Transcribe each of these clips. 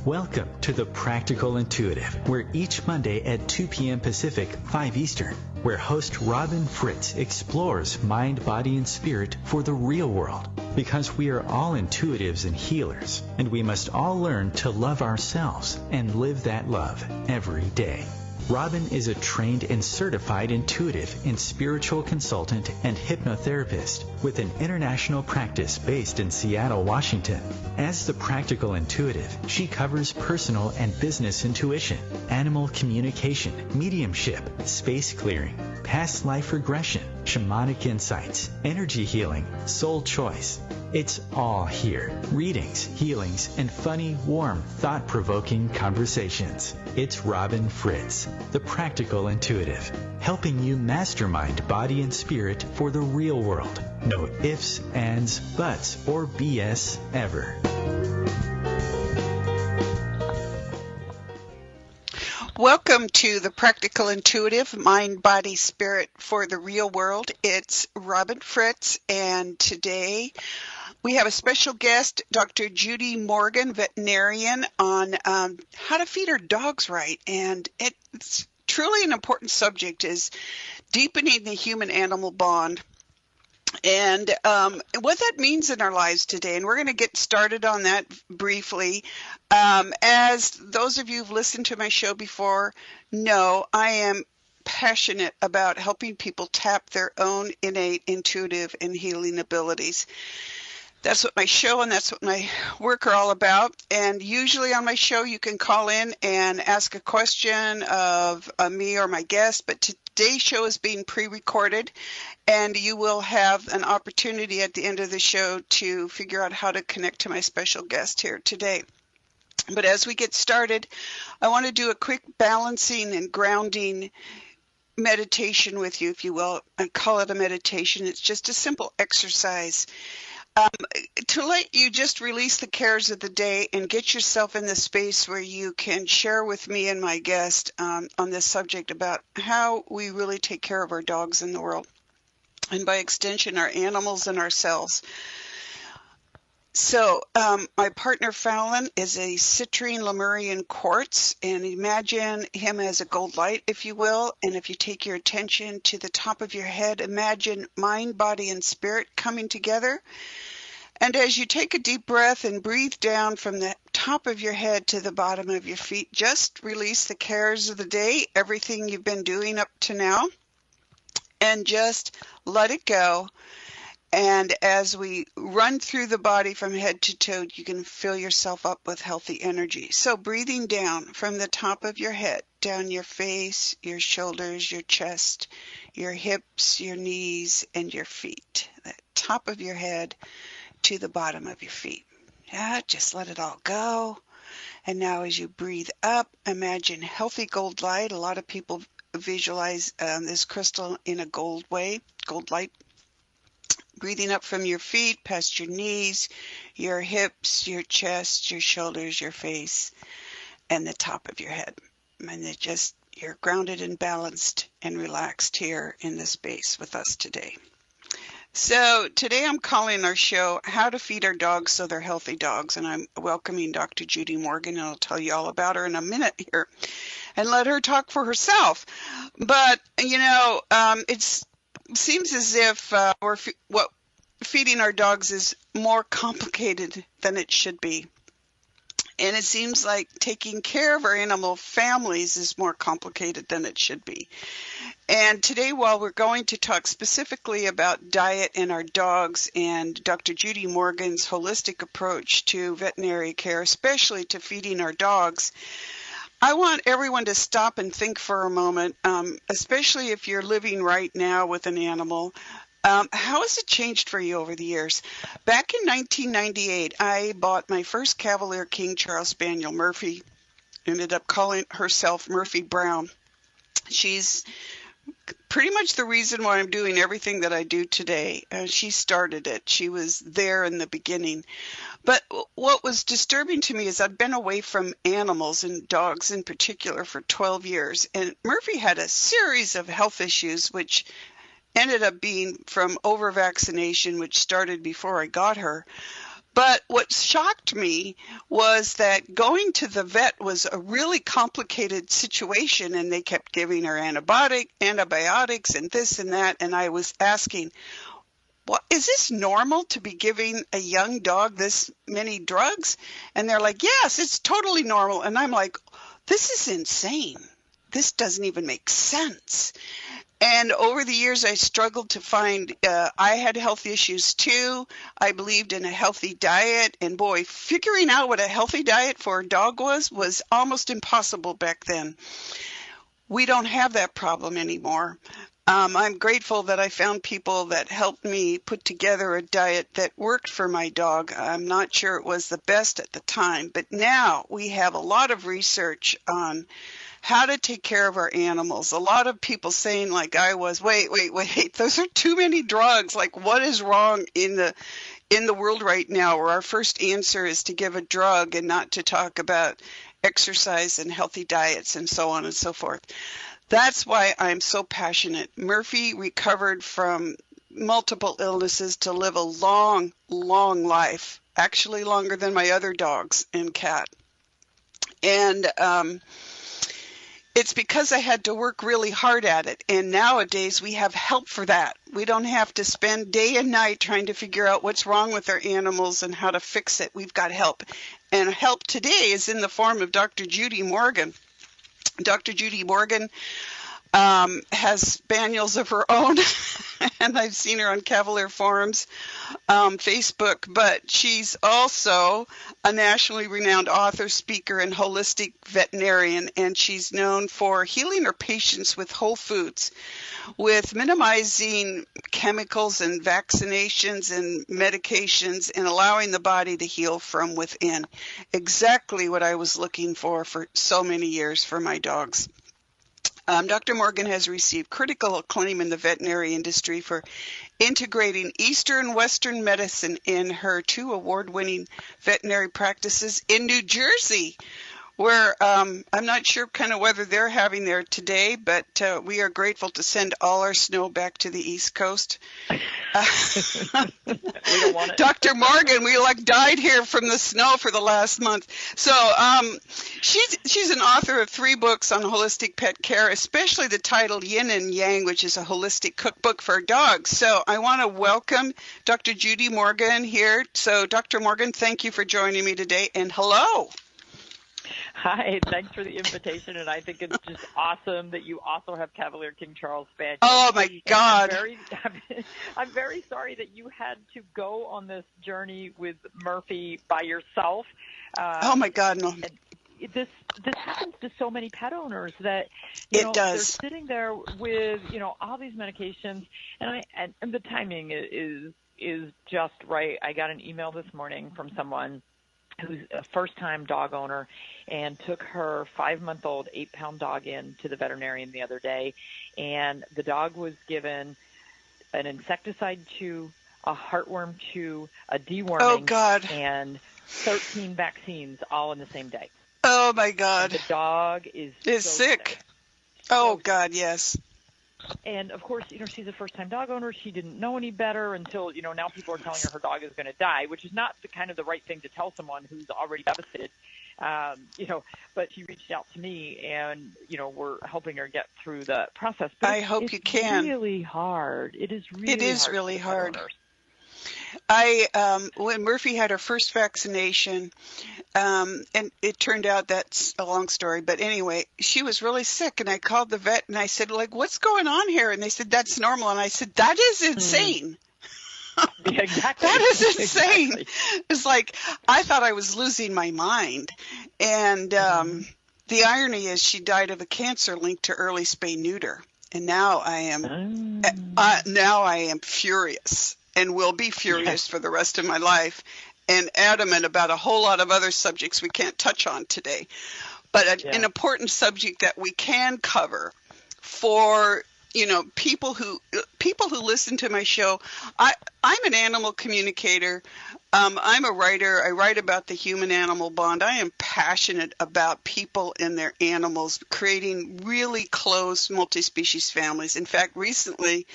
Welcome to The Practical Intuitive, where each Monday at 2 p.m. Pacific, 5 Eastern, where host Robin Fritz explores mind, body, and spirit for the real world. Because we are all intuitives and healers, and we must all learn to love ourselves and live that love every day. Robin is a trained and certified intuitive and spiritual consultant and hypnotherapist with an international practice based in Seattle, Washington. As the Practical Intuitive, she covers personal and business intuition, animal communication, mediumship, space clearing, past life regression, shamanic insights, energy healing, soul choice. It's all here. Readings, healings, and funny, warm, thought-provoking conversations. It's Robin Fritz, the Practical Intuitive, helping you mastermind body and spirit for the real world. No ifs, ands, buts, or BS ever. Welcome to the Practical Intuitive, Mind, Body, Spirit for the Real World. It's Robin Fritz, and today we have a special guest, Dr. Judy Morgan, veterinarian, on how to feed our dogs right. And it's truly an important subject, is deepening the human-animal bond and what that means in our lives today. And we're going to get started on that briefly. As those of you who've listened to my show before know, I am passionate about helping people tap their own innate, intuitive, and healing abilities. That's what my show and that's what my work are all about. And usually on my show, you can call in and ask a question of me or my guest. But today's show is being pre-recorded, and you will have an opportunity at the end of the show to figure out how to connect to my special guest here today. But as we get started, I want to do a quick balancing and grounding meditation with you, if you will. I call it a meditation. It's just a simple exercise to let you just release the cares of the day and get yourself in the space where you can share with me and my guest on this subject about how we really take care of our dogs in the world, and by extension, our animals and ourselves. So my partner Fallon is a citrine Lemurian quartz, and imagine him as a gold light, if you will. And if you take your attention to the top of your head, imagine mind, body, and spirit coming together. And as you take a deep breath and breathe down from the top of your head to the bottom of your feet, just release the cares of the day, everything you've been doing up to now, and just let it go. And as we run through the body from head to toe, you can fill yourself up with healthy energy. So breathing down from the top of your head, down your face, your shoulders, your chest, your hips, your knees, and your feet. The top of your head to the bottom of your feet. Yeah, just let it all go. And now as you breathe up, imagine healthy gold light. A lot of people visualize this crystal in a gold way, gold light. Breathing up from your feet, past your knees, your hips, your chest, your shoulders, your face, and the top of your head. And you're grounded and balanced and relaxed here in this space with us today. So today I'm calling our show How to Feed Our Dogs So They're Healthy Dogs, and I'm welcoming Dr. Judy Morgan, and I'll tell you all about her in a minute here and let her talk for herself. But, it seems as if feeding our dogs is more complicated than it should be. And it seems like taking care of our animal families is more complicated than it should be. And today, while we're going to talk specifically about diet and our dogs and Dr. Judy Morgan's holistic approach to veterinary care, especially to feeding our dogs, I want everyone to stop and think for a moment, especially if you're living right now with an animal. How has it changed for you over the years? Back in 1998, I bought my first Cavalier King Charles Spaniel, Murphy. Ended up calling herself Murphy Brown. She's pretty much the reason why I'm doing everything that I do today. She started it. She was there in the beginning. But what was disturbing to me is I'd been away from animals, and dogs in particular, for 12 years. And Murphy had a series of health issues, which ended up being from over-vaccination, which started before I got her. But what shocked me was that going to the vet was a really complicated situation, and they kept giving her antibiotics and this and that. And I was asking, well, is this normal to be giving a young dog this many drugs? And they're like, yes, it's totally normal. And I'm like, this is insane. This doesn't even make sense. And over the years, I struggled to find, I had health issues too. I believed in a healthy diet. And boy, figuring out what a healthy diet for a dog was almost impossible back then. We don't have that problem anymore. I'm grateful that I found people that helped me put together a diet that worked for my dog. I'm not sure it was the best at the time, but now we have a lot of research on how to take care of our animals. A lot of people saying, like I was, wait, those are too many drugs. Like, what is wrong in the world right now, where our first answer is to give a drug and not to talk about exercise and healthy diets and so on and so forth. That's why I'm so passionate. Murphy recovered from multiple illnesses to live a long, long life, actually longer than my other dogs and cat. And it's because I had to work really hard at it. And nowadays we have help for that. We don't have to spend day and night trying to figure out what's wrong with our animals and how to fix it. We've got help. And help today is in the form of Dr. Judy Morgan. Dr. Judy Morgan has spaniels of her own, and I've seen her on Cavalier Forums, Facebook, but she's also a nationally renowned author, speaker, and holistic veterinarian, and she's known for healing her patients with whole foods, with minimizing chemicals and vaccinations and medications and allowing the body to heal from within. Exactly what I was looking for so many years for my dogs. Dr. Morgan has received critical acclaim in the veterinary industry for integrating Eastern and Western medicine in her 2 award-winning veterinary practices in New Jersey, where I'm not sure kind of whether they're having there today, but we are grateful to send all our snow back to the East Coast. We don't want it. Dr. Morgan, we died here from the snow for the last month. So she's an author of 3 books on holistic pet care, especially the title Yin and Yang, which is a holistic cookbook for dogs. So I want to welcome Dr. Judy Morgan here. So Dr. Morgan, thank you for joining me today, and hello. Hi, thanks for the invitation, and I think it's just awesome that you also have Cavalier King Charles Spaniel. Oh, my God. I'm very sorry that you had to go on this journey with Murphy by yourself. Oh, my God, no. This happens to so many pet owners that they're sitting there with all these medications, and the timing is just right. I got an email this morning from someone who's a first-time dog owner and took her 5-month-old 8-pound dog in to the veterinarian the other day, and the dog was given an insecticide chew, a heartworm chew, a deworming, and 13 vaccines all in the same day. Oh, my God. And the dog is sick. Oh, God, yes. And, of course, she's a first-time dog owner. She didn't know any better until, now people are telling her dog is going to die, which is not the right thing to tell someone who's already devastated. But she reached out to me, and, we're helping her get through the process. But I hope you can. It's really hard. It is really hard. When Murphy had her first vaccination, and it turned out that's a long story, but anyway, she was really sick, and I called the vet and I said, what's going on here? And they said, that's normal. And I said, that is insane. Yeah, exactly. That is insane. Exactly. It's I thought I was losing my mind. And the irony is she died of a cancer linked to early spay-neuter. And now I am furious. And will be furious for the rest of my life, and adamant about a whole lot of other subjects we can't touch on today. But an important subject that we can cover for people who listen to my show. I'm an animal communicator. I'm a writer. I write about the human-animal bond. I am passionate about people and their animals, creating really close multi-species families. In fact, recently,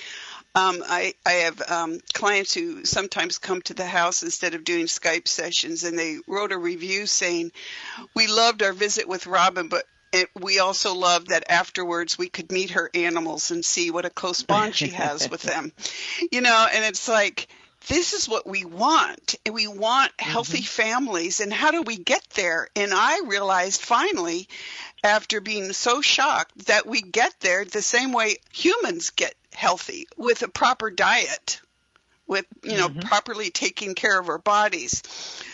I have clients who sometimes come to the house instead of doing Skype sessions, and they wrote a review saying, we loved our visit with Robin, but we also loved that afterwards we could meet her animals and see what a close bond she has with them. And it's like, this is what we want. And we want healthy families. And how do we get there? And I realized finally, after being so shocked, that we get there the same way humans get healthy, with a proper diet, with, properly taking care of our bodies.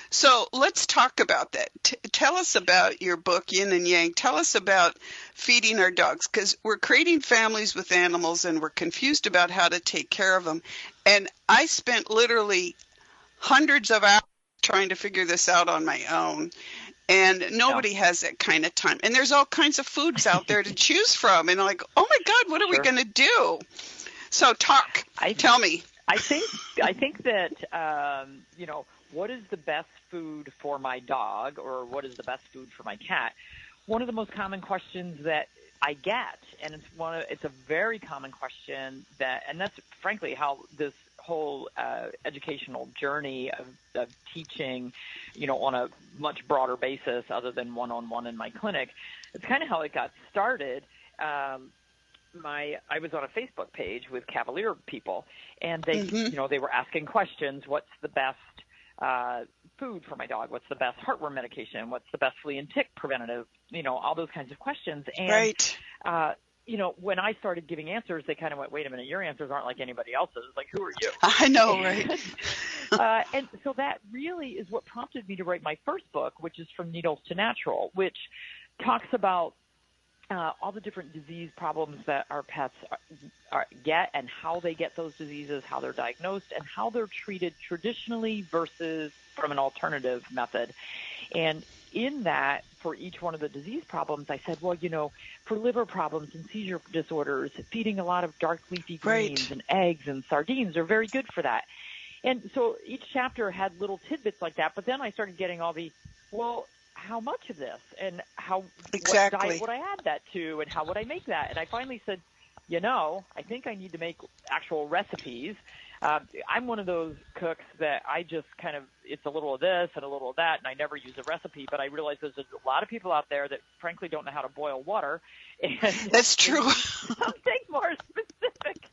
So let's talk about that. Tell us about your book, Yin and Yang. Tell us about feeding our dogs, because we're creating families with animals and we're confused about how to take care of them. And I spent literally hundreds of hours trying to figure this out on my own. And nobody has that kind of time. And there's all kinds of foods out there to choose from. And I'm like, oh my God, what are we going to do? So tell me. I think that, what is the best food for my dog, or what is the best food for my cat? One of the most common questions that I get, and it's a very common question and that's frankly how this whole educational journey of teaching, on a much broader basis other than one-on-one in my clinic. It's kind of how it got started. I was on a Facebook page with Cavalier people, and they, they were asking questions. What's the best food for my dog? What's the best heartworm medication? What's the best flea and tick preventative? All those kinds of questions. And, when I started giving answers, they kind of went, wait a minute, your answers aren't like anybody else's. Like, who are you? I know, right? And so that really is what prompted me to write my first book, which is From Needles to Natural, which talks about all the different disease problems that our pets get, and how they get those diseases, how they're diagnosed, and how they're treated traditionally versus from an alternative method. And in that, for each one of the disease problems, I said, well, for liver problems and seizure disorders, feeding a lot of dark leafy greens and eggs and sardines are very good for that. And so each chapter had little tidbits like that. But then I started getting all the, how much of this, and what diet would I add that to, and how would I make that? And I finally said, I think I need to make actual recipes. I'm one of those cooks that I just kind of, it's a little of this and a little of that, and I never use a recipe, but I realize there's a lot of people out there that frankly don't know how to boil water. And that's true. Something more specific.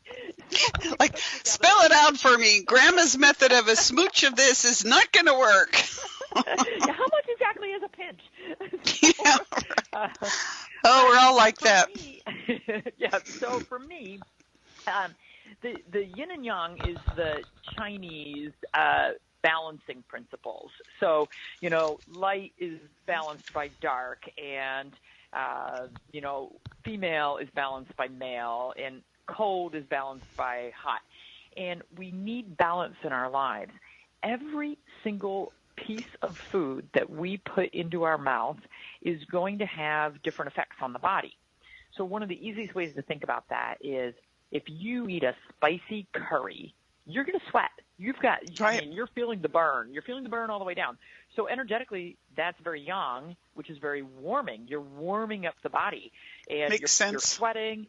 Like, spell it out for me. Grandma's method of a smooch of this is not going to work. How much exactly is a pinch? We're all like that. So for me, the yin and yang is the Chinese balancing principles. So, light is balanced by dark, and, female is balanced by male, and cold is balanced by hot. And we need balance in our lives. Every single piece of food that we put into our mouth is going to have different effects on the body. So one of the easiest ways to think about that is, if you eat a spicy curry, you're going to sweat. You're feeling the burn. You're feeling the burn all the way down. So energetically, that's very yang, which is very warming. You're warming up the body, and Makes sense. You're sweating.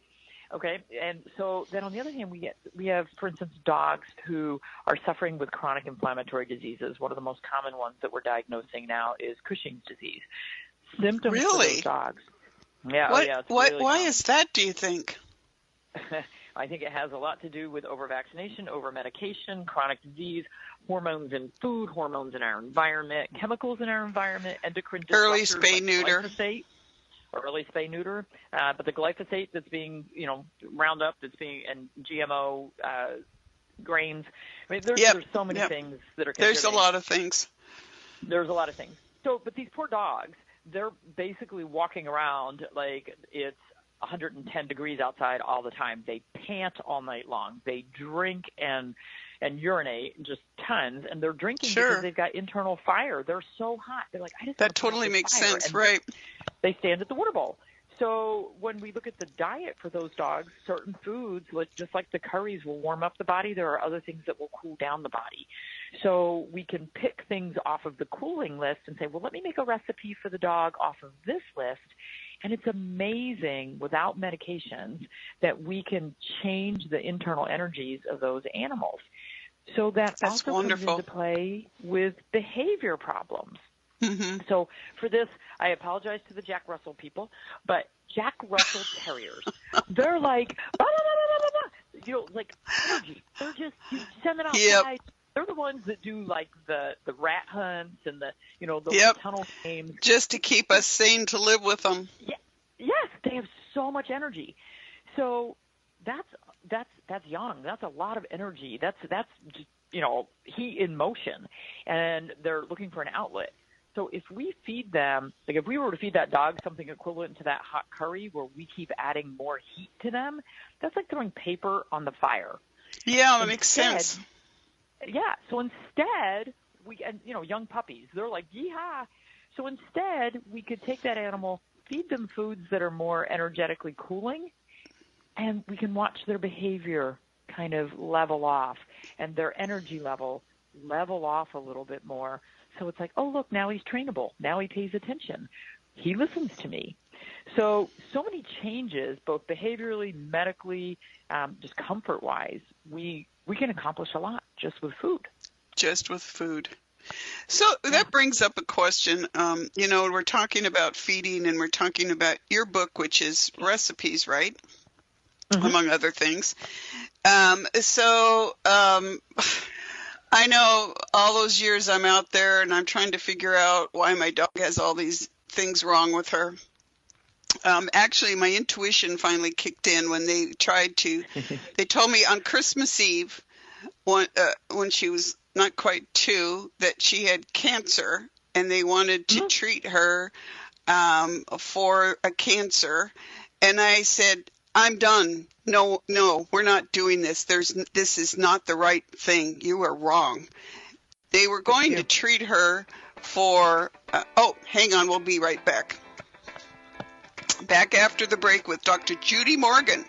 Okay, and so then on the other hand, we have, for instance, dogs who are suffering with chronic inflammatory diseases. One of the most common ones that we're diagnosing now is Cushing's disease. Symptoms for those dogs. Yeah. Why is that, do you think? I think it has a lot to do with over-vaccination, over-medication, chronic disease, hormones in food, hormones in our environment, chemicals in our environment, endocrine disruptors. Early spay-neuter. Early spay-neuter. But the glyphosate that's being, Roundup that's being, and GMO grains. I mean, there's so many things that are contributing. There's a lot of things. There's a lot of things. So, but these poor dogs, they're basically walking around like it's 110 degrees outside all the time. They pant all night long. They drink and urinate just tons, and they're drinking because they've got internal fire. They're so hot. They're like, I just that totally makes sense, and right? They stand at the water bowl. So when we look at the diet for those dogs, certain foods, just like the curries, will warm up the body. There are other things that will cool down the body. So we can pick things off of the cooling list and say, well, let me make a recipe for the dog off of this list. And it's amazing, without medications, that we can change the internal energies of those animals. So that's also wonderful. Comes into play with behavior problems. Mm-hmm. So for this, I apologize to the Jack Russell people, but Jack Russell Terriers, they're like, blah, blah, blah, blah, blah. Like energy. They're just, you send them outside. Yep. They're the ones that do like the rat hunts and the tunnel games. Just to keep us sane to live with them. Yeah. Yes, they have so much energy. So that's young. That's a lot of energy. That's just, heat in motion, and they're looking for an outlet. So if we feed them, like if we were to feed that dog something equivalent to that hot curry where we keep adding more heat to them, that's like throwing paper on the fire. Yeah, that makes sense. Yeah. So instead, young puppies, they're like, yeehaw. So instead, we could take that animal, feed them foods that are more energetically cooling, and we can watch their behavior kind of level off and their energy level off a little bit more. So it's like, oh, look, now he's trainable. Now he pays attention. He listens to me. So many changes, both behaviorally, medically, just comfort-wise. We can accomplish a lot just with food. Just with food. So that brings up a question. We're talking about feeding, and we're talking about your book, which is recipes, right? Mm-hmm. Among other things. I know all those years I'm out there and I'm trying to figure out why my dog has all these things wrong with her. Actually, my intuition finally kicked in when they told me on Christmas Eve, when she was not quite 2, that she had cancer, and they wanted to treat her for a cancer. And I said, I'm done. No, we're not doing this. This is not the right thing. You are wrong. They were going to treat her for, hang on, we'll be right back. Back after the break with Dr. Judy Morgan.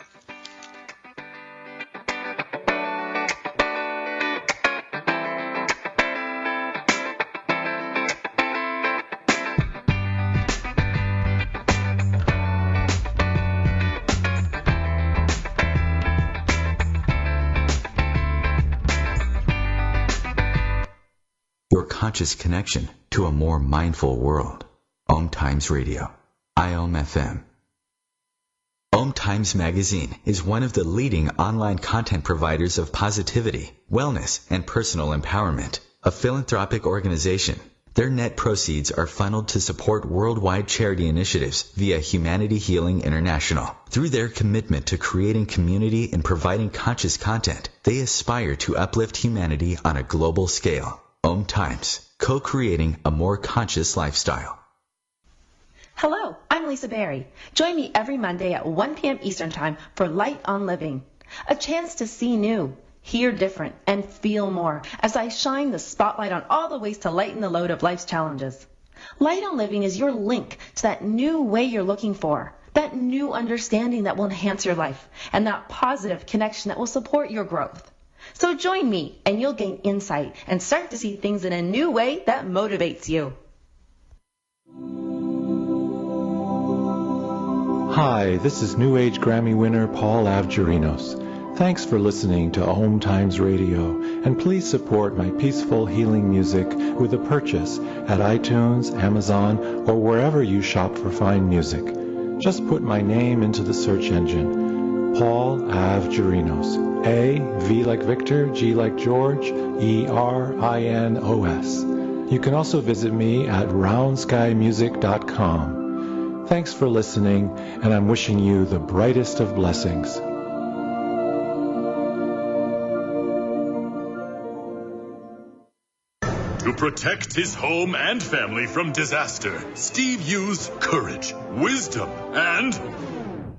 Conscious connection to a more mindful world. OMTimes Radio, IOM FM. OMTimes Magazine is one of the leading online content providers of positivity, wellness, and personal empowerment. A philanthropic organization, their net proceeds are funneled to support worldwide charity initiatives via Humanity Healing International. Through their commitment to creating community and providing conscious content, they aspire to uplift humanity on a global scale. OMTimes, co-creating a more conscious lifestyle. Hello, I'm Lisa Berry. Join me every Monday at 1 p.m. Eastern Time for Light on Living. A chance to see new, hear different, and feel more as I shine the spotlight on all the ways to lighten the load of life's challenges. Light on Living is your link to that new way you're looking for, that new understanding that will enhance your life, and that positive connection that will support your growth. So join me, and you'll gain insight and start to see things in a new way that motivates you. Hi, this is New Age Grammy winner Paul Avgerinos. Thanks for listening to OMTimes Radio, and please support my peaceful healing music with a purchase at iTunes, Amazon, or wherever you shop for fine music. Just put my name into the search engine. Paul Avgerinos. A, V like Victor, G like George, E-R-I-N-O-S. You can also visit me at roundskymusic.com. Thanks for listening, and I'm wishing you the brightest of blessings. To protect his home and family from disaster, Steve used courage, wisdom, and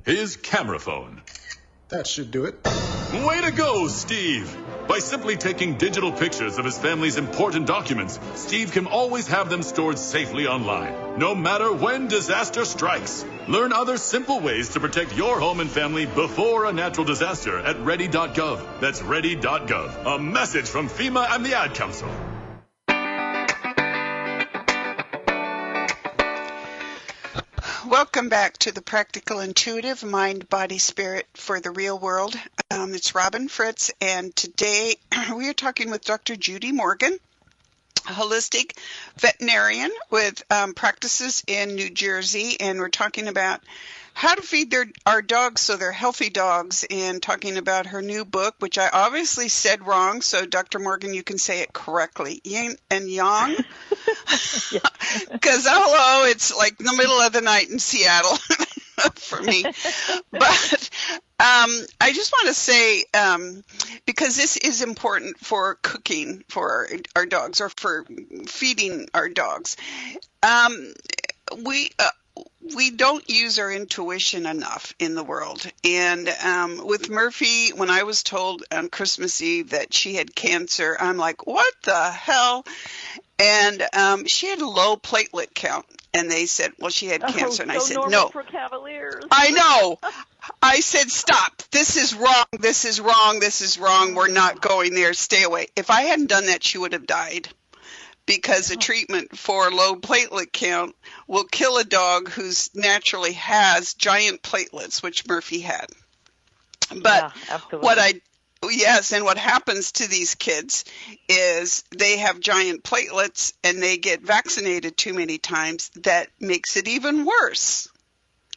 his camera phone. That should do it. Way to go, Steve! But By simply taking digital pictures of his family's important documents, Steve can always have them stored safely online, no matter when disaster strikes. Learn other simple ways to protect your home and family before a natural disaster at ready.gov. That's ready.gov. A message from FEMA and the Ad Council. Welcome back to the Practical Intuitive Mind, Body, Spirit for the Real World. It's Robin Fritz, and today we are talking with Dr. Judy Morgan, a holistic veterinarian with practices in New Jersey, and we're talking about how to feed our dogs so they're healthy dogs, and talking about her new book, which I obviously said wrong, so Dr. Morgan, you can say it correctly. Yin and Yang. Because, hello, it's like the middle of the night in Seattle for me. But I just want to say, because this is important for cooking for our dogs, or for feeding our dogs, we don't use our intuition enough in the world. And with Murphy, when I was told on Christmas Eve that she had cancer, I'm like, what the hell? And she had a low platelet count. And they said, well, she had cancer. And I said, no. For Cavaliers. I know. I said, stop. This is wrong. This is wrong. This is wrong. We're not going there. Stay away. If I hadn't done that, she would have died. Because the treatment for low platelet count will kill a dog who naturally has giant platelets, which Murphy had. But what happens to these kids is they have giant platelets and they get vaccinated too many times. That makes it even worse.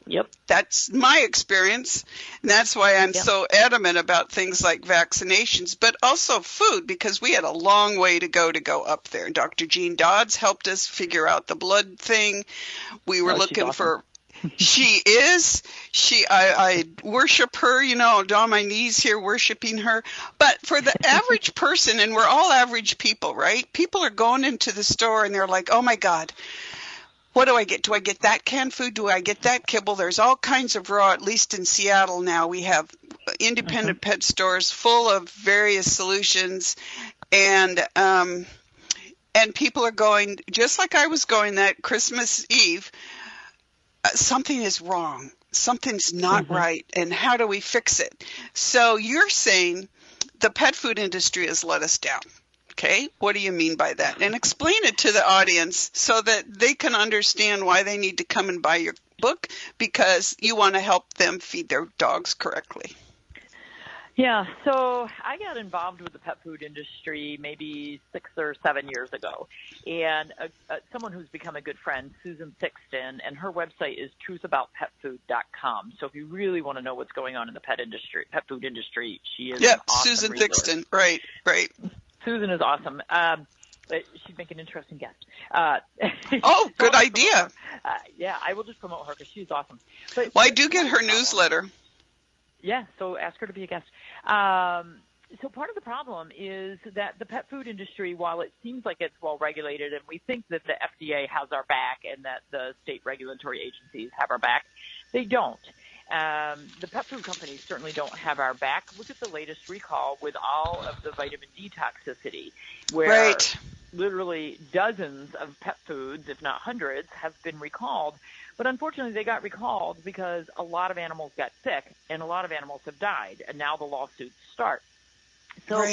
Yep. That's my experience, and that's why I'm so adamant about things like vaccinations, but also food, because we had a long way to go up there. Dr. Jean Dodds helped us figure out the blood thing. We were looking for She is. I worship her, on my knees here worshiping her. But for the average person, and we're all average people, right? People are going into the store and they're like, oh my God, what do I get? Do I get that canned food? Do I get that kibble? There's all kinds of raw, at least in Seattle now, we have independent pet stores full of various solutions. And people are going, just like I was going that Christmas Eve, something is wrong. Something's not right. And how do we fix it? So you're saying the pet food industry has let us down. Okay, what do you mean by that? And explain it to the audience so that they can understand why they need to come and buy your book, because you want to help them feed their dogs correctly. Yeah, so I got involved with the pet food industry maybe 6 or 7 years ago, and someone who's become a good friend, Susan Thixton, and her website is truthaboutpetfood.com. So if you really want to know what's going on in the pet food industry, she is an awesome Susan resource. Thixton, right. Susan is awesome. She'd make an interesting guest. Good idea. I will just promote her because she's awesome. But I do get her newsletter. Yeah, so ask her to be a guest. So part of the problem is that the pet food industry, while it seems like it's well regulated and we think that the FDA has our back and that the state regulatory agencies have our back, they don't. The pet food companies certainly don't have our back. Look at the latest recall with all of the vitamin D toxicity, where literally dozens of pet foods, if not hundreds, have been recalled. But unfortunately, they got recalled because a lot of animals got sick and a lot of animals have died, and now the lawsuits start. So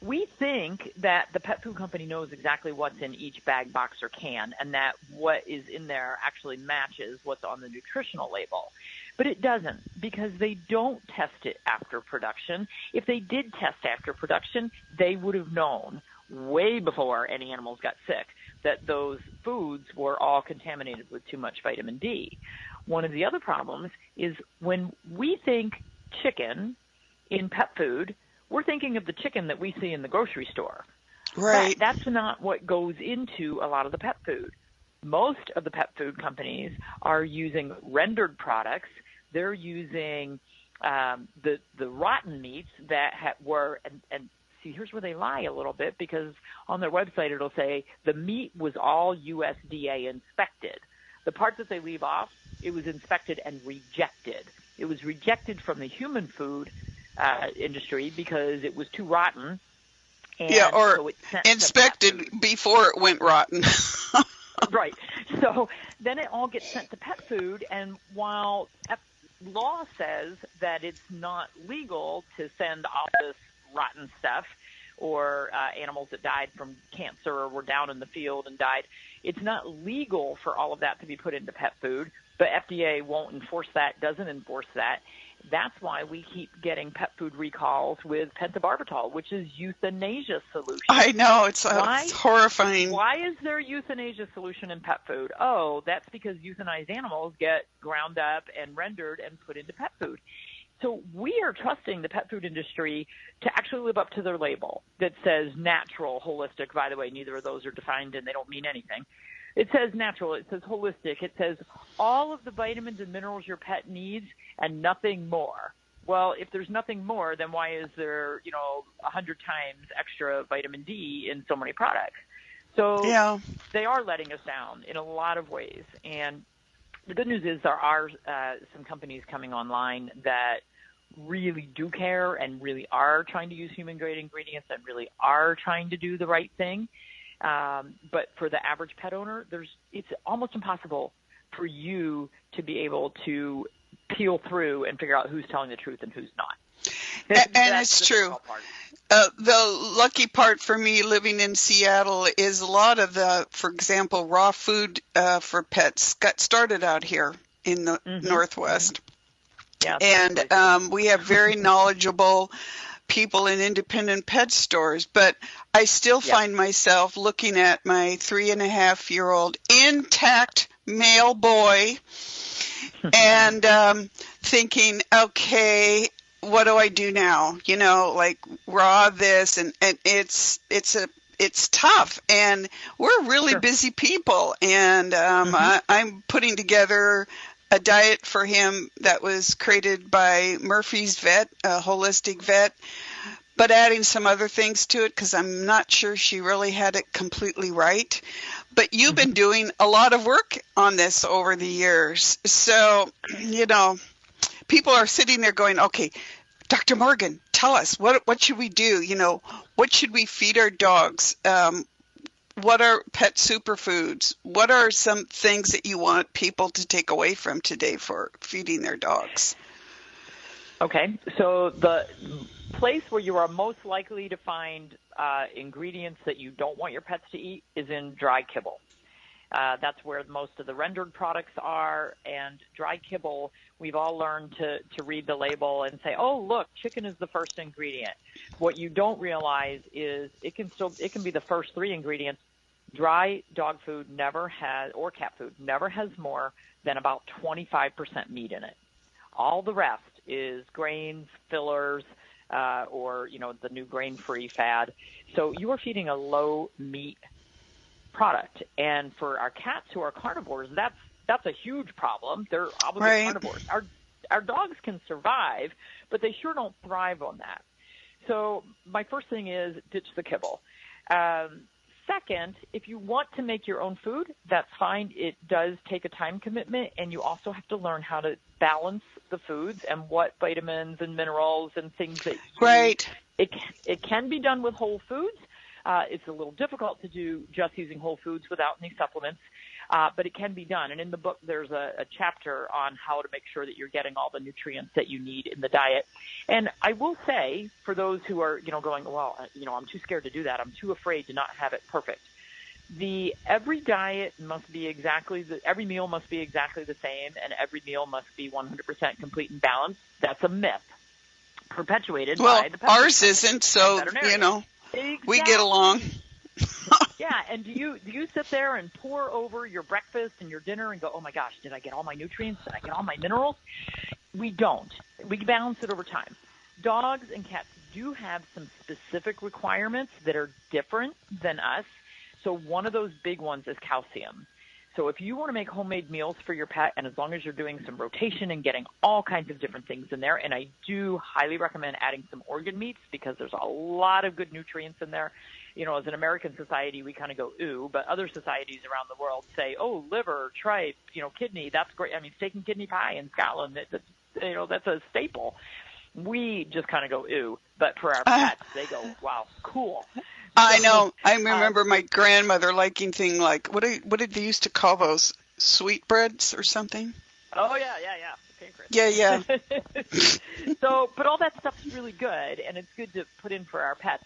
we think that the pet food company knows exactly what's in each bag, box, or can, and that what is in there actually matches what's on the nutritional label. But it doesn't, because they don't test it after production. If they did test after production, they would have known way before any animals got sick that those foods were all contaminated with too much vitamin D. One of the other problems is when we think chicken in pet food, we're thinking of the chicken that we see in the grocery store. Right. But that's not what goes into a lot of the pet food. Most of the pet food companies are using rendered products. They're using the rotten meats that were and see, here's where they lie a little bit, because on their website it'll say the meat was all USDA inspected. The part that they leave off, it was inspected and rejected. It was rejected from the human food industry because it was too rotten, And or so inspected before it went rotten. Right. So then it all gets sent to pet food, and while law says that it's not legal to send all this rotten stuff or animals that died from cancer or were down in the field and died, it's not legal for all of that to be put into pet food, but FDA won't enforce that, doesn't enforce that. That's why we keep getting pet food recalls with pentobarbital, which is euthanasia solution. I know, it's horrifying. Why is there euthanasia solution in pet food? Oh, that's because euthanized animals get ground up and rendered and put into pet food. So we are trusting the pet food industry to actually live up to their label that says natural, holistic. By the way, neither of those are defined and they don't mean anything. It says natural. It says holistic. It says all of the vitamins and minerals your pet needs and nothing more. Well, if there's nothing more, then why is there, 100 times extra vitamin D in so many products? So They are letting us down in a lot of ways. And the good news is there are some companies coming online that really do care and really are trying to use human-grade ingredients and really are trying to do the right thing. But for the average pet owner, it's almost impossible for you to be able to peel through and figure out who's telling the truth and who's not. And it's true. The lucky part for me living in Seattle is a lot of for example, raw food for pets got started out here in the Northwest. Yeah, and we have very knowledgeable people in independent pet stores, but I still find myself looking at my 3.5-year-old intact male boy and thinking, okay, what do I do now? Like raw this, and it's tough, and we're really busy people, and I'm putting together a diet for him that was created by Murphy's Vet, a holistic vet, but adding some other things to it because I'm not sure she really had it completely right. But you've been doing a lot of work on this over the years. So, people are sitting there going, okay, Dr. Morgan, tell us, what should we do? What should we feed our dogs? What are pet superfoods? What are some things that you want people to take away from today for feeding their dogs? Okay, so the place where you are most likely to find ingredients that you don't want your pets to eat is in dry kibble. That's where most of the rendered products are, and dry kibble, we've all learned to read the label and say, oh, look, chicken is the first ingredient. What you don't realize is it can be the first 3 ingredients. Dry dog food or cat food never has more than about 25% meat in it. All the rest is grains, fillers, or the new grain-free fad. So you are feeding a low meat product, and for our cats who are carnivores, that's a huge problem. They're obviously carnivores. Our dogs can survive, but they sure don't thrive on that. So my first thing is ditch the kibble. Second, if you want to make your own food, that's fine. It does take a time commitment, and you also have to learn how to balance the foods and what vitamins and minerals and things that it can be done with whole foods. It's a little difficult to do just using whole foods without any supplements, but it can be done. And in the book, there's a chapter on how to make sure that you're getting all the nutrients that you need in the diet. And I will say, for those who are, going, well, I'm too scared to do that. I'm too afraid to not have it perfect. Every diet must be every meal must be exactly the same, and every meal must be 100% complete and balanced. That's a myth perpetuated by the pet ours isn't, so, Exactly. We get along. Yeah, and do you sit there and pour over your breakfast and your dinner and go, oh my gosh, did I get all my nutrients? Did I get all my minerals? We don't. We balance it over time. Dogs and cats do have some specific requirements that are different than us. So one of those big ones is calcium. So if you want to make homemade meals for your pet, and as long as you're doing some rotation and getting all kinds of different things in there, and I do highly recommend adding some organ meats because there's a lot of good nutrients in there. As an American society, we kind of go, ooh, but other societies around the world say, oh, liver, tripe, kidney, that's great. I mean, steak and kidney pie in Scotland, that's a staple. We just kind of go, ooh. But for our pets, they go, wow, cool. I know. I remember my grandmother liking things like, what did they used to call those? Sweetbreads or something? Oh, yeah. Pancreas. Yeah. So, but all that stuff's really good, and it's good to put in for our pets.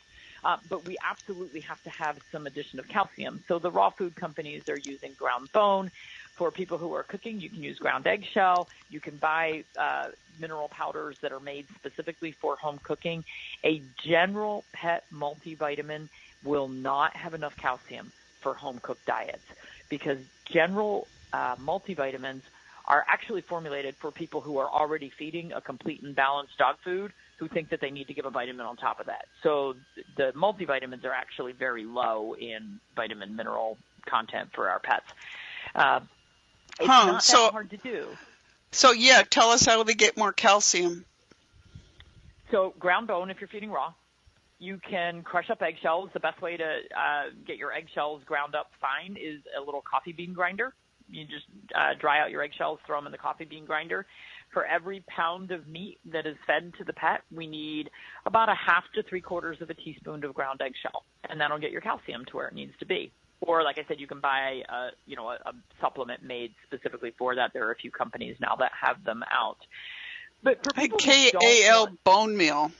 But we absolutely have to have some addition of calcium. So the raw food companies are using ground bone. For people who are cooking, you can use ground eggshell. You can buy mineral powders that are made specifically for home cooking. A general pet multivitamin will not have enough calcium for home cooked diets because general multivitamins are actually formulated for people who are already feeding a complete and balanced dog food who think that they need to give a vitamin on top of that. So the multivitamins are actually very low in vitamin mineral content for our pets. It's not that hard to do. So, tell us how they get more calcium. So ground bone, if you're feeding raw, you can crush up eggshells. The best way to get your eggshells ground up fine is a little coffee bean grinder. You just dry out your eggshells, throw them in the coffee bean grinder. For every pound of meat that is fed to the pet, we need about 1/2 to 3/4 of a teaspoon of ground eggshell, and that'll get your calcium to where it needs to be. Or, like I said, you can buy a supplement made specifically for that. There are a few companies now that have them out. But for people KAL bone meal.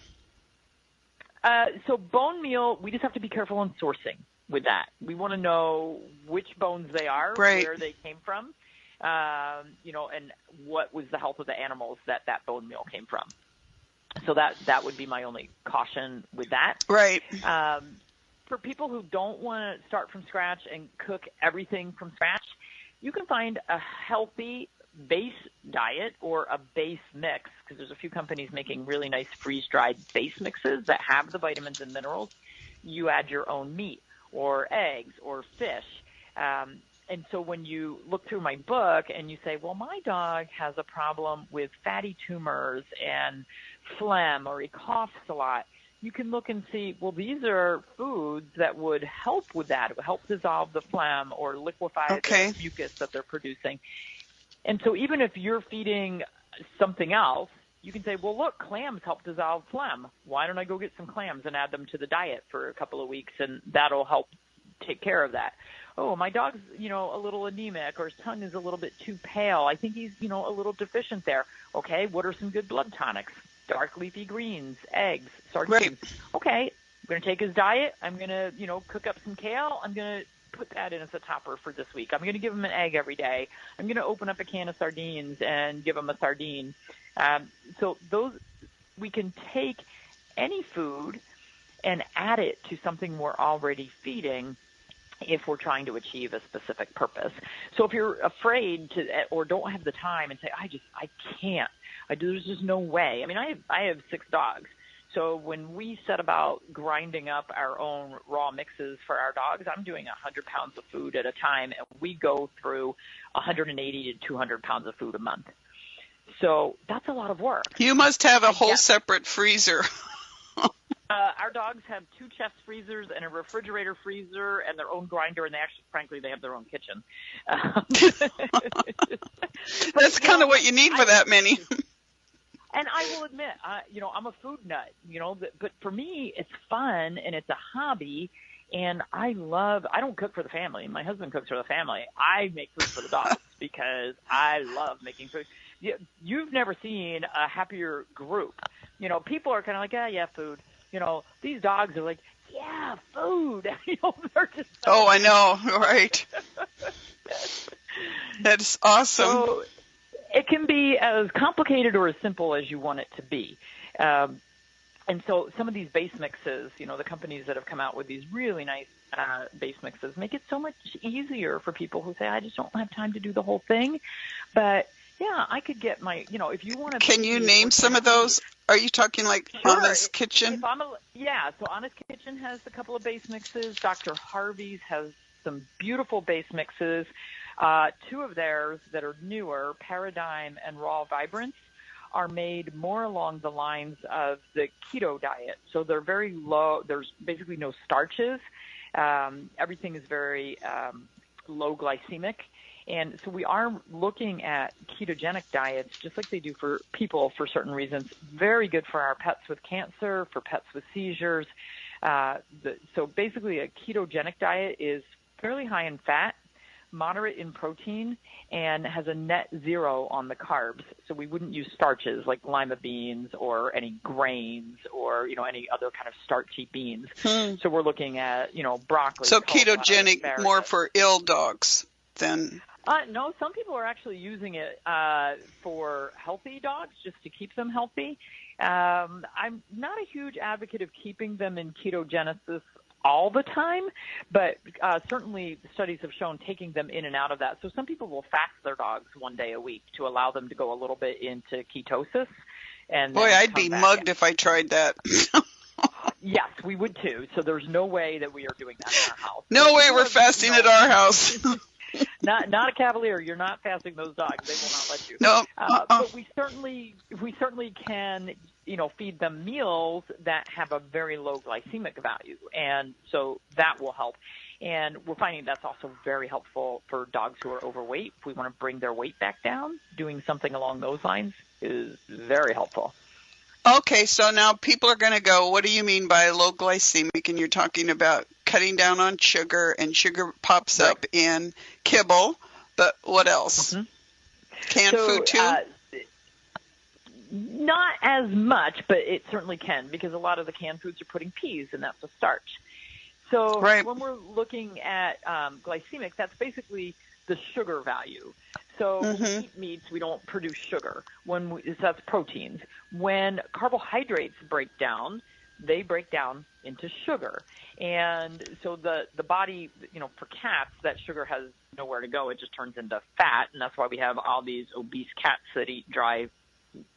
So bone meal, we just have to be careful on sourcing with that. We want to know which bones they are, where they came from, and what was the health of the animals that bone meal came from. So that would be my only caution with that. Right. For people who don't want to start from scratch and cook everything from scratch, you can find a healthy base diet or a base mix, because there's a few companies making really nice freeze-dried base mixes that have the vitamins and minerals. You add your own meat or eggs or fish. And so when you look through my book and you say, well, my dog has a problem with fatty tumors and phlegm, or he coughs a lot, you can look and see, well, these are foods that would help with that. It would help dissolve the phlegm or liquefy the mucus that they're producing. And so even if you're feeding something else, you can say, well, look, clams help dissolve phlegm. Why don't I go get some clams and add them to the diet for a couple of weeks, and that'll help take care of that. Oh, my dog's, a little anemic, or his tongue is a little bit too pale. I think he's, a little deficient there. Okay, what are some good blood tonics? Dark leafy greens, eggs, sardines. Right. Okay, I'm going to take his diet. I'm going to, cook up some kale. I'm going to put that in as a topper for this week. I'm going to give him an egg every day. I'm going to open up a can of sardines and give him a sardine. So we can take any food and add it to something we're already feeding if we're trying to achieve a specific purpose. So if you're afraid to, or don't have the time and say, I can't, there's just no way. I mean, I have 6 dogs. So when we set about grinding up our own raw mixes for our dogs, I'm doing 100 pounds of food at a time, and we go through 180 to 200 pounds of food a month. So that's a lot of work. You must have a whole separate freezer. Our dogs have 2 chest freezers and a refrigerator freezer and their own grinder, and frankly, they have their own kitchen. That's kind of what you need for that many. And I will admit, I'm a food nut, but for me, it's fun and it's a hobby. And I don't cook for the family. My husband cooks for the family. I make food for the dogs because I love making food. You've never seen a happier group. People are kind of like, yeah, food. These dogs are like, yeah, food. They're just I know, right. That's awesome. So it can be as complicated or as simple as you want it to be. And so some of these base mixes, the companies that have come out with these really nice base mixes make it so much easier for people who say, I just don't have time to do the whole thing. But, yeah, I could get my, if you want to. Can you name some of those? Are you talking like Honest Kitchen? So Honest Kitchen has a couple of base mixes. Dr. Harvey's has some beautiful base mixes. 2 of theirs that are newer, Paradigm and Raw Vibrance, are made more along the lines of the Keto Diet. So they're very low. There's basically no starches. Everything is very low glycemic. And so we are looking at ketogenic diets, just like they do for people for certain reasons. Very good for our pets with cancer, for pets with seizures. So basically a ketogenic diet is fairly high in fat, moderate in protein, and has a net zero on the carbs. So we wouldn't use starches like lima beans or any grains or, any other kind of starchy beans. So we're looking at, broccoli. So ketogenic more for ill dogs than... No, some people are actually using it for healthy dogs just to keep them healthy. I'm not a huge advocate of keeping them in ketogenesis all the time, but certainly studies have shown taking them in and out of that. So some people will fast their dogs one day a week to allow them to go a little bit into ketosis. And boy, I'd be mugged if I tried that. Yes, we would too. So there's no way that we are doing that in our house. No way we're fasting at our house. Not a Cavalier. You're not fasting those dogs. They will not let you. No. But we certainly can, feed them meals that have a very low glycemic value, and so that will help. And we're finding that's also very helpful for dogs who are overweight. If we want to bring their weight back down, doing something along those lines is very helpful. Okay, so now people are going to go, what do you mean by low glycemic? And you're talking about cutting down on sugar, and sugar pops up in kibble, but what else? Canned food too? Not as much, but it certainly can, because a lot of the canned foods are putting peas, and that's a starch. So when we're looking at glycemic, that's basically the sugar value. So when we eat meats, we don't produce sugar. So that's proteins. When carbohydrates break down, they break down into sugar. And so the body, for cats, that sugar has nowhere to go. It just turns into fat, and that's why we have all these obese cats that eat dry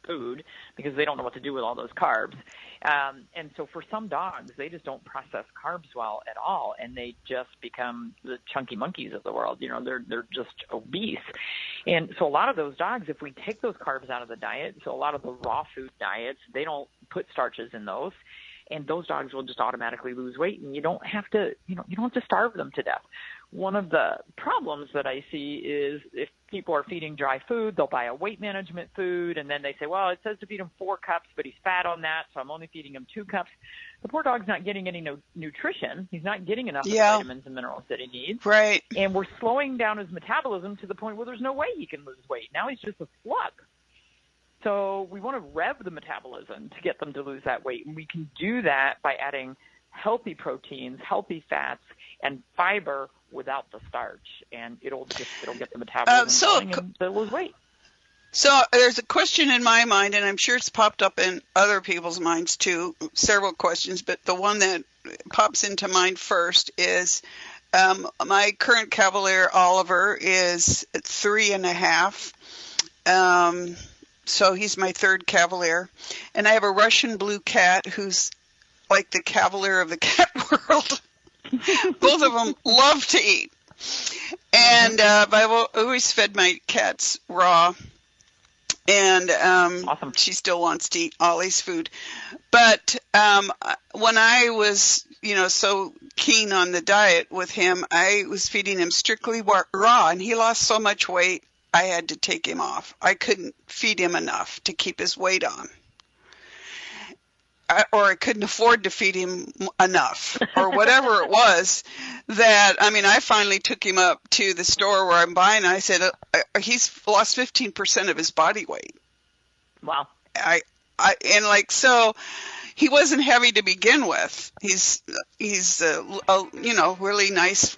food, because they don't know what to do with all those carbs. And so for some dogs, they just don't process carbs well at all, and they just become the chunky monkeys of the world. They're just obese. And so a lot of those dogs, if we take those carbs out of the diet, so a lot of the raw food diets, they don't put starches in those, and those dogs will just automatically lose weight, and you don't have to starve them to death. One of the problems that I see is if people are feeding dry food, they'll buy a weight management food, and then they say, well, it says to feed him 4 cups, but he's fat on that, so I'm only feeding him 2 cups. The poor dog's not getting any nutrition. He's not getting enough of the vitamins and minerals that he needs. Right. And we're slowing down his metabolism to the point where there's no way he can lose weight. Now he's just a slug. So we want to rev the metabolism to get them to lose that weight. And we can do that by adding healthy proteins, healthy fats, and fiber without the starch. And it'll get the metabolism going and they'll lose weight. So there's a question in my mind, and I'm sure it's popped up in other people's minds too, several questions, but the one that pops into mind first is my current Cavalier Oliver is 3.5. So he's my third Cavalier. And I have a Russian blue cat who's like the Cavalier of the cat world. Both of them love to eat. And I've always fed my cats raw. And awesome. She still wants to eat Ollie's food. But when I was, so keen on the diet with him, I was feeding him strictly raw. And he lost so much weight, I had to take him off. I couldn't feed him enough to keep his weight on. Or I couldn't afford to feed him enough, or whatever it was that, I finally took him up to the store where I'm buying, and I said, he's lost 15% of his body weight. Wow. So he wasn't heavy to begin with. He's really nice.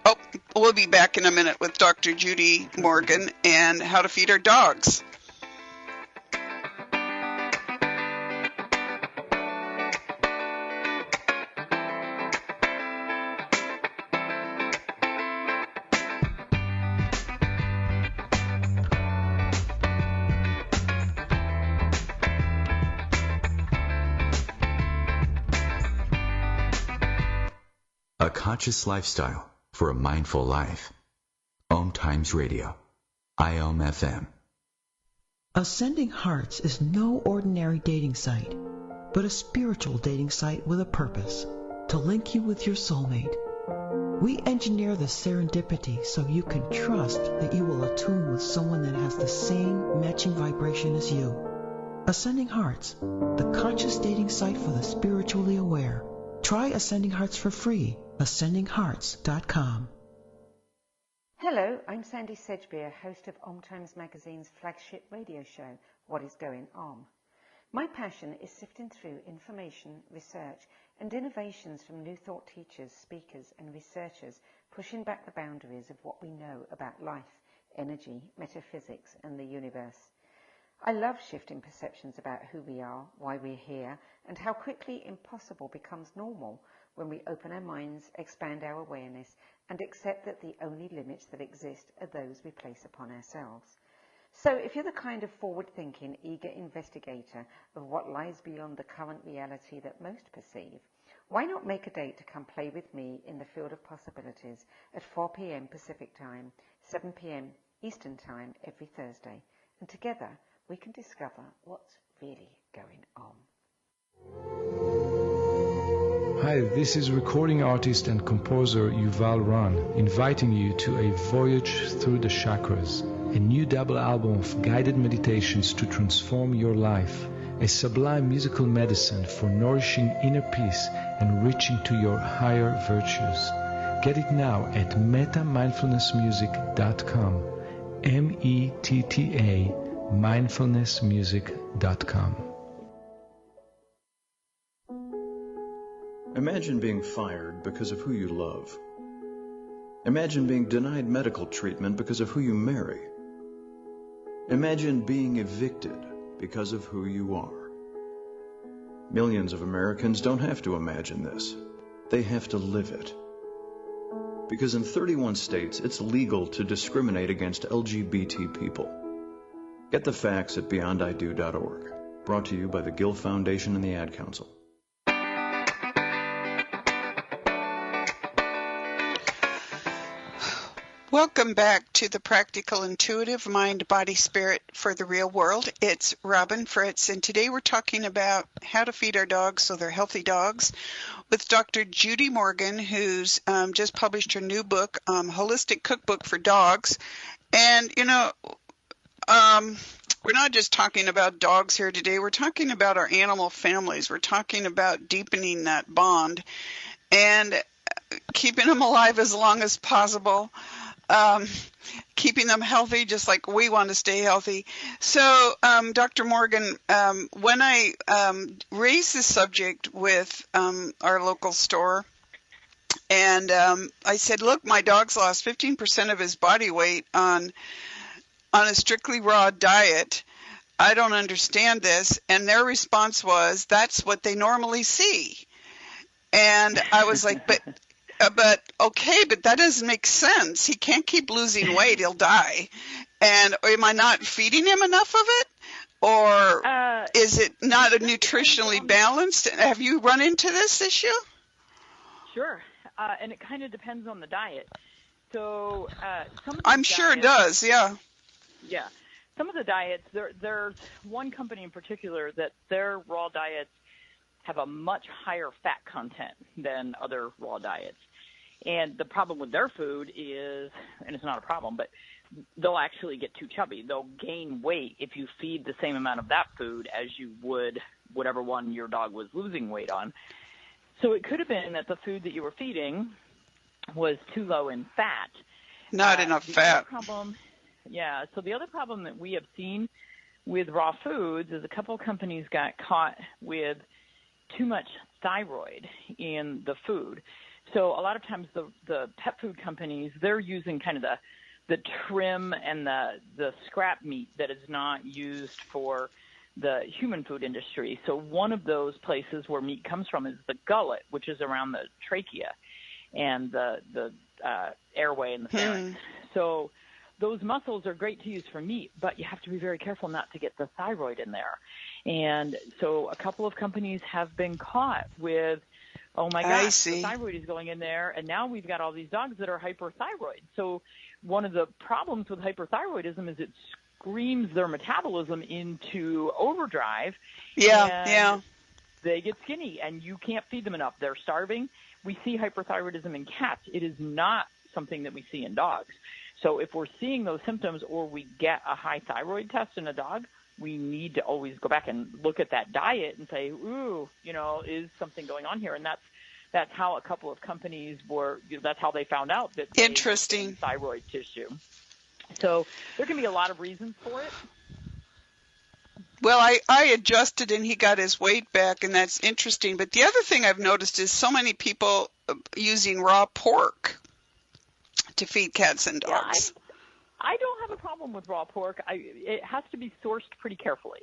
Oh, we'll be back in a minute with Dr. Judy Morgan and how to feed our dogs. A conscious lifestyle for a mindful life. OMTimes Radio. IOM FM. Ascending Hearts is no ordinary dating site, but a spiritual dating site with a purpose, to link you with your soulmate. We engineer the serendipity so you can trust that you will attune with someone that has the same matching vibration as you. Ascending Hearts, the conscious dating site for the spiritually aware. Try Ascending Hearts for free. AscendingHearts.com. Hello, I'm Sandy Sedgbeer, host of OMTimes magazine's flagship radio show, What is Going On? My passion is sifting through information, research, and innovations from new thought teachers, speakers, and researchers pushing back the boundaries of what we know about life, energy, metaphysics, and the universe. I love shifting perceptions about who we are, why we're here, and how quickly impossible becomes normal when we open our minds, expand our awareness, and accept that the only limits that exist are those we place upon ourselves. So if you're the kind of forward-thinking, eager investigator of what lies beyond the current reality that most perceive, why not make a date to come play with me in the field of possibilities at 4 p.m. Pacific Time, 7 p.m. Eastern Time every Thursday, and together we can discover what's really going on. Hi, this is recording artist and composer Yuval Ran, inviting you to a voyage through the chakras, a new double album of guided meditations to transform your life, a sublime musical medicine for nourishing inner peace and reaching to your higher virtues. Get it now at metamindfulnessmusic.com, METTA mindfulnessmusic.com. Imagine being fired because of who you love. Imagine being denied medical treatment because of who you marry. Imagine being evicted because of who you are. Millions of Americans don't have to imagine this. They have to live it. Because in 31 states, it's legal to discriminate against LGBT people. Get the facts at beyondido.org. Brought to you by the Gill Foundation and the Ad Council. Welcome back to the Practical Intuitive Mind, Body, Spirit for the Real World. It's Robin Fritz, and today we're talking about how to feed our dogs so they're healthy dogs with Dr. Judy Morgan, who's just published her new book, Holistic Cookbook for Dogs. And, you know, we're not just talking about dogs here today. We're talking about our animal families. We're talking about deepening that bond and keeping them alive as long as possible. Keeping them healthy just like we want to stay healthy. So, Dr. Morgan, when I raised this subject with our local store, and I said, look, my dog's lost 15% of his body weight on a strictly raw diet. I don't understand this. And their response was, that's what they normally see. And I was like, but okay, but that doesn't make sense. He can't keep losing weight. He'll die. And am I not feeding him enough of it? Or is it not nutritionally balanced? Have you run into this issue? Sure. And it kind of depends on the diet. So I'm sure it does, yeah. Yeah. Some of the diets, there's one company in particular that their raw diets have a much higher fat content than other raw diets. And the problem with their food is, and it's not a problem, but they'll actually get too chubby. They'll gain weight if you feed the same amount of that food as you would whatever one your dog was losing weight on. So it could have been that the food that you were feeding was too low in fat. Not enough fat. Yeah, so the other problem that we have seen with raw foods is a couple of companies got caught with too much thyroid in the food. So a lot of times the pet food companies, they're using kind of the trim and the scrap meat that is not used for the human food industry. So one of those places where meat comes from is the gullet, which is around the trachea and the airway and the pharynx. So those muscles are great to use for meat, but you have to be very careful not to get the thyroid in there. And so a couple of companies have been caught with, oh my gosh, the thyroid is going in there, and now we've got all these dogs that are hyperthyroid. So one of the problems with hyperthyroidism is it screams their metabolism into overdrive. Yeah. They get skinny, and you can't feed them enough. They're starving. we see hyperthyroidism in cats. It is not something that we see in dogs. So if we're seeing those symptoms or we get a high thyroid test in a dog, we need to always go back and look at that diet and say, ooh, is something going on here? And that's how a couple of companies that's how they found out that they Interesting. Thyroid tissue. So there can be a lot of reasons for it. Well, I adjusted and he got his weight back, and that's interesting. But the other thing I've noticed is so many people using raw pork to feed cats and dogs. Yeah, I don't have a problem with raw pork. It has to be sourced pretty carefully.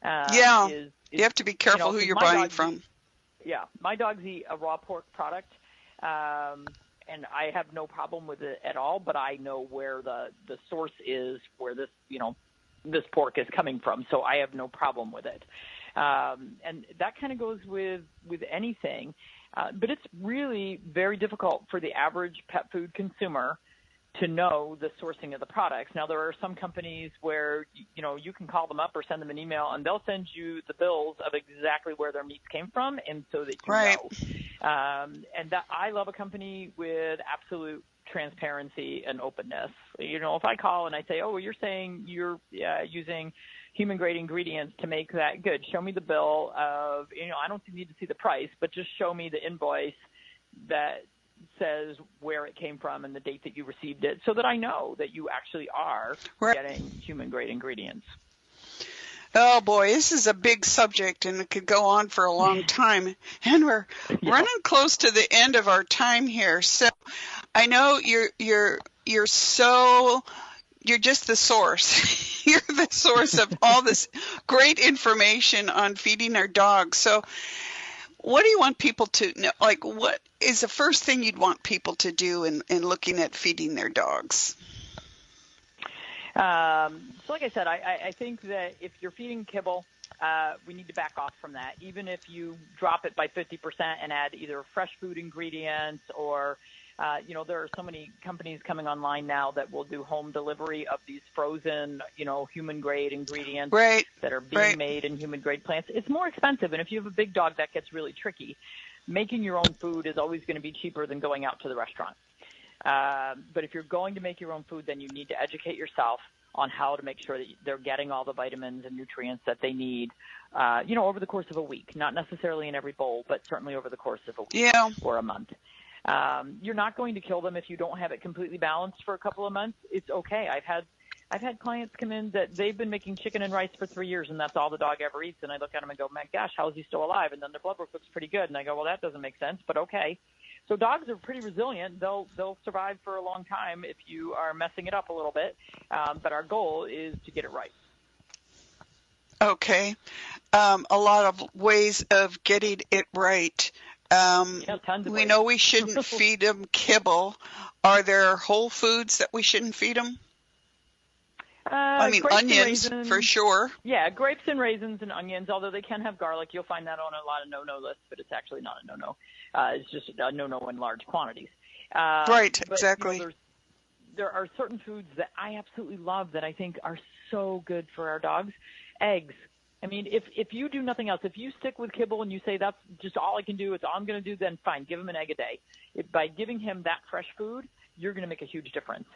You have to be careful who you're buying from. My dogs eat a raw pork product, and I have no problem with it at all, but I know where the source is, where this pork is coming from, so I have no problem with it. And that kind of goes with anything, but it's really very difficult for the average pet food consumer to know the sourcing of the products. Now, there are some companies where, you can call them up or send them an email, and they'll send you the bills of exactly where their meats came from, and so that you know. And that I love a company with absolute transparency and openness. If I call and I say, oh, well, you're saying you're using human-grade ingredients to make that good, show me the bill of, I don't need to see the price, but just show me the invoice that says where it came from and the date that you received it, so that I know that you actually are getting human-grade ingredients. Oh, boy, this is a big subject, and it could go on for a long time. And we're running close to the end of our time here. So I know you're just the source. You're the source of all this great information on feeding our dogs. So what do you want people to know? Like, what is the first thing you'd want people to do in looking at feeding their dogs? So like I said, I think that if you're feeding kibble, we need to back off from that. Even if you drop it by 50% and add either fresh food ingredients or, there are so many companies coming online now that will do home delivery of these frozen, human-grade ingredients that are being made in human-grade plants. It's more expensive, and if you have a big dog, that gets really tricky. Making your own food is always going to be cheaper than going out to the restaurant. But if you're going to make your own food, then you need to educate yourself on how to make sure that they're getting all the vitamins and nutrients that they need, over the course of a week. Not necessarily in every bowl, but certainly over the course of a week or a month. You're not going to kill them if you don't have it completely balanced for a couple of months. It's okay. I've had clients come in that they've been making chicken and rice for 3 years, and that's all the dog ever eats. And I look at them and go, my gosh, how is he still alive? And then their blood work looks pretty good. And I go, well, that doesn't make sense, but okay. So dogs are pretty resilient. They'll survive for a long time if you are messing it up a little bit. But our goal is to get it right. Okay. A lot of ways of getting it right. We know we shouldn't feed them kibble. Are there whole foods that we shouldn't feed them? Onions, for sure. Yeah, grapes and raisins and onions, although they can have garlic. You'll find that on a lot of no-no lists, but it's actually not a no-no. It's just a no-no in large quantities. Exactly. There are certain foods that I absolutely love that I think are so good for our dogs. Eggs. I mean, if you do nothing else, if you stick with kibble and you say that's just all I can do, it's all I'm going to do, then fine, give him an egg a day. By giving him that fresh food, you're going to make a huge difference.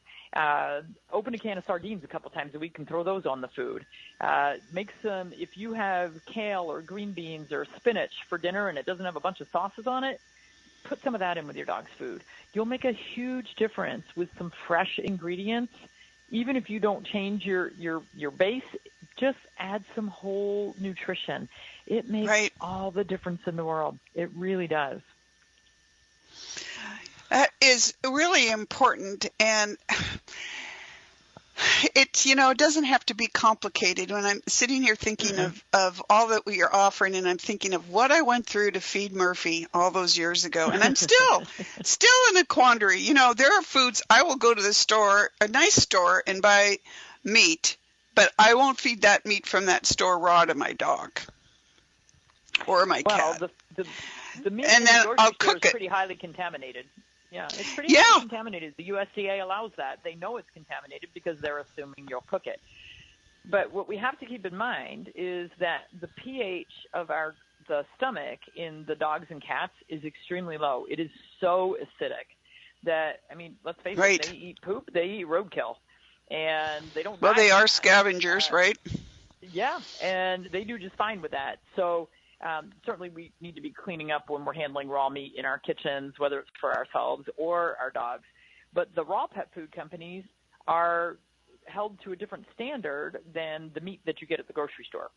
Open a can of sardines a couple times a week and throw those on the food. Make some, if you have kale or green beans or spinach for dinner and it doesn't have a bunch of sauces on it, put some of that in with your dog's food. You'll make a huge difference with some fresh ingredients. Even if you don't change your base, just add some whole nutrition. It makes all the difference in the world. It really does. That is really important, and it's, it doesn't have to be complicated. When I'm sitting here thinking of all that we are offering, and I'm thinking of what I went through to feed Murphy all those years ago, and I'm still in a quandary. There are foods I will go to the store, a nice store, and buy meat, but I won't feed that meat from that store raw to my dog or my cat. Well, the meat and in then the I'll grocery store cook is it. pretty highly contaminated. Yeah, it's pretty highly contaminated. The USDA allows that. They know it's contaminated because they're assuming you'll cook it. But what we have to keep in mind is that the pH of our the stomach in the dogs and cats is extremely low. It is so acidic that, I mean, let's face it, they eat poop, they eat roadkill, and they don't. Well, they are scavengers, right? Yeah, and they do just fine with that. So certainly we need to be cleaning up when we're handling raw meat in our kitchens, whether it's for ourselves or our dogs. But the raw pet food companies are held to a different standard than the meat that you get at the grocery store.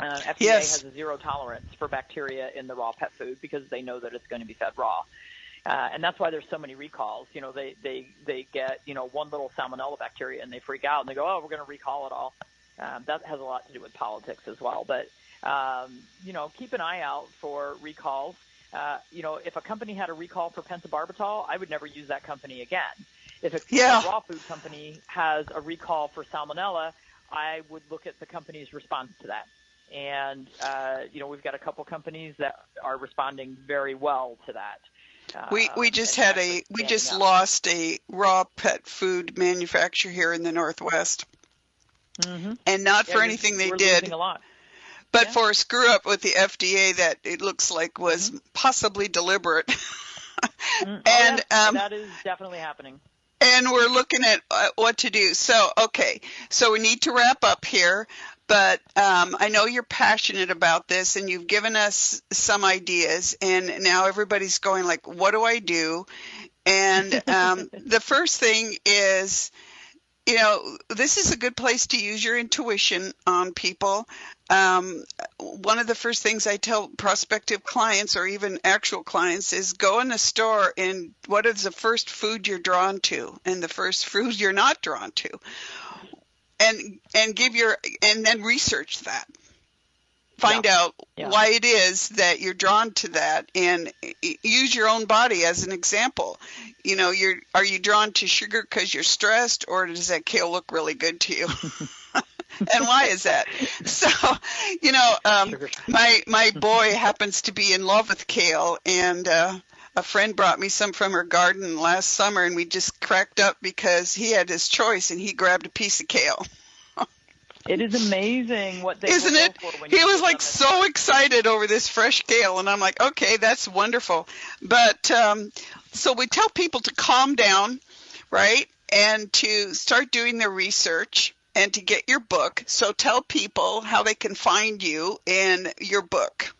FDA has a zero tolerance for bacteria in the raw pet food because they know that it's going to be fed raw. And that's why there's so many recalls. You know, they get, one little salmonella bacteria and they freak out and they go, oh, we're going to recall it all. That has a lot to do with politics as well. But, keep an eye out for recalls. If a company had a recall for pentobarbital, I would never use that company again. If a raw food company has a recall for salmonella, I would look at the company's response to that. And, we've got a couple companies that are responding very well to that. We just lost a raw pet food manufacturer here in the Northwest. Mm-hmm. And not for anything they did. Losing a lot. But for a screw up with the FDA that it looks like was possibly deliberate. That is definitely happening. And we're looking at what to do. So we need to wrap up here. But I know you're passionate about this, and you've given us some ideas. And now everybody's going like, what do I do? And the first thing is, this is a good place to use your intuition on people. One of the first things I tell prospective clients or even actual clients is go in the store and what is the first food you're drawn to and the first food you're not drawn to, and then research that. Find out why it is that you're drawn to that, and use your own body as an example. Are you drawn to sugar because you're stressed, or does that kale look really good to you? And why is that? So, my boy happens to be in love with kale, and a friend brought me some from her garden last summer, and we just cracked up because he had his choice, and he grabbed a piece of kale. It is amazing what they Isn't it? He was like so excited over this fresh kale, and I'm like, okay, that's wonderful. But so we tell people to calm down, right, and to start doing their research and to get your book. So tell people how they can find you in your book.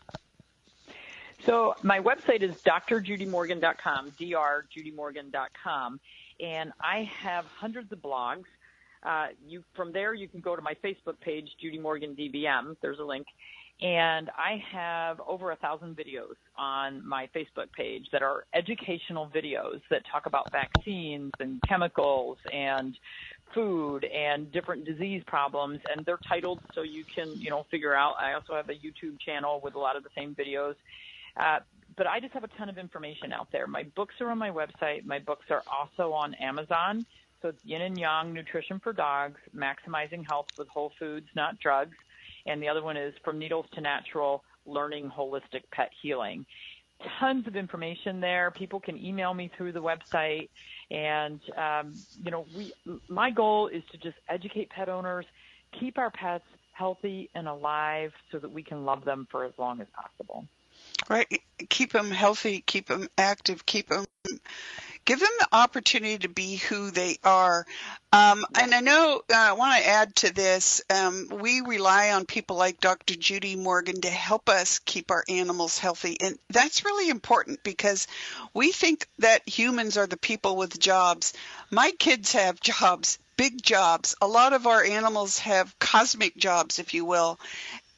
So my website is drjudymorgan.com, drjudymorgan.com, and I have hundreds of blogs. From there, you can go to my Facebook page, Judy Morgan DBM. There's a link. And I have over 1,000 videos on my Facebook page that are educational videos that talk about vaccines and chemicals and food and different disease problems. And they're titled so you can, figure out. I also have a YouTube channel with a lot of the same videos. But I just have a ton of information out there. My books are on my website. My books are also on Amazon. So it's Yin and Yang, Nutrition for Dogs, Maximizing Health with Whole Foods, Not Drugs. And the other one is From Needles to Natural, Learning Holistic Pet Healing. Tons of information there. People can email me through the website. And, my goal is to just educate pet owners, keep our pets healthy and alive so that we can love them for as long as possible. Right. Keep them healthy, keep them active, give them the opportunity to be who they are. And I know I want to add to this, we rely on people like Dr. Judy Morgan to help us keep our animals healthy. And that's really important because we think that humans are the people with jobs. My kids have jobs, big jobs. A lot of our animals have cosmic jobs, if you will.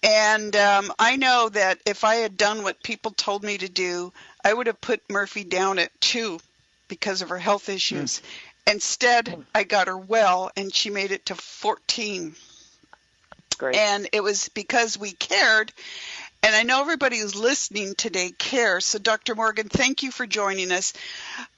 And I know that if I had done what people told me to do, I would have put Murphy down at 2 because of her health issues. Instead, I got her well, and she made it to 14. Great. And it was because we cared. And I know everybody who's listening today cares. So, Dr. Morgan, thank you for joining us.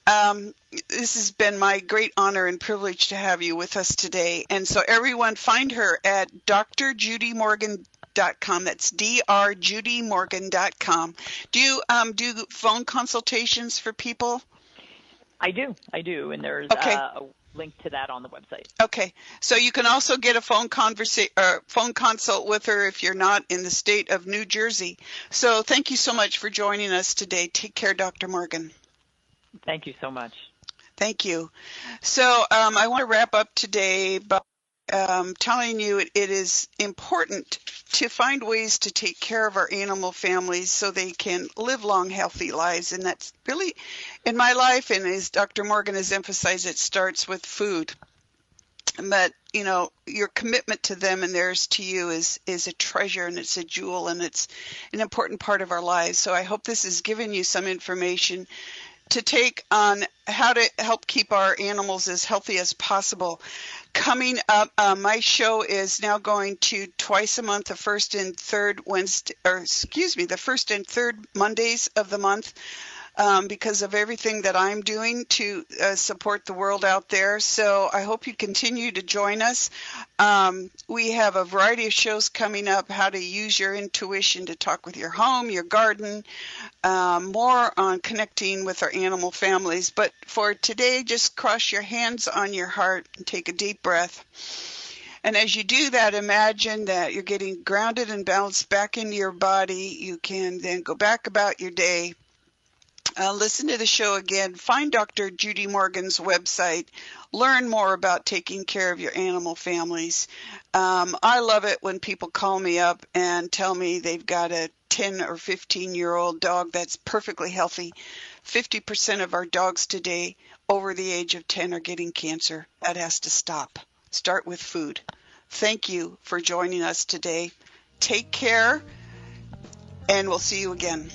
This has been my great honor and privilege to have you with us today. And so, everyone, find her at drjudymorgan.com. That's drjudymorgan.com. Do you do phone consultations for people? I do, and there's okay. A link to that on the website. Okay, so you can also get a phone consult with her if you're not in the state of New Jersey. So thank you so much for joining us today. Take care, Dr. Morgan. Thank you so much. Thank you. So I want to wrap up today by telling you it is important to find ways to take care of our animal families so they can live long, healthy lives. And that's really, in my life, and as Dr. Morgan has emphasized, it starts with food. But, you know, your commitment to them and theirs to you is a treasure, and it's a jewel, and it's an important part of our lives. So I hope this has given you some information to take on how to help keep our animals as healthy as possible. Coming up, my show is now going to twice a month, the first and third Mondays of the month. Because of everything that I'm doing to support the world out there. So I hope you continue to join us. We have a variety of shows coming up, how to use your intuition to talk with your home, your garden, more on connecting with our animal families. But for today, just cross your hands on your heart and take a deep breath. And as you do that, imagine that you're getting grounded and balanced back into your body. You can then go back about your day. Listen to the show again. Find Dr. Judy Morgan's website. Learn more about taking care of your animal families. I love it when people call me up and tell me they've got a 10 or 15-year-old dog that's perfectly healthy. 50% of our dogs today over the age of 10 are getting cancer. That has to stop. Start with food. Thank you for joining us today. Take care, and we'll see you again.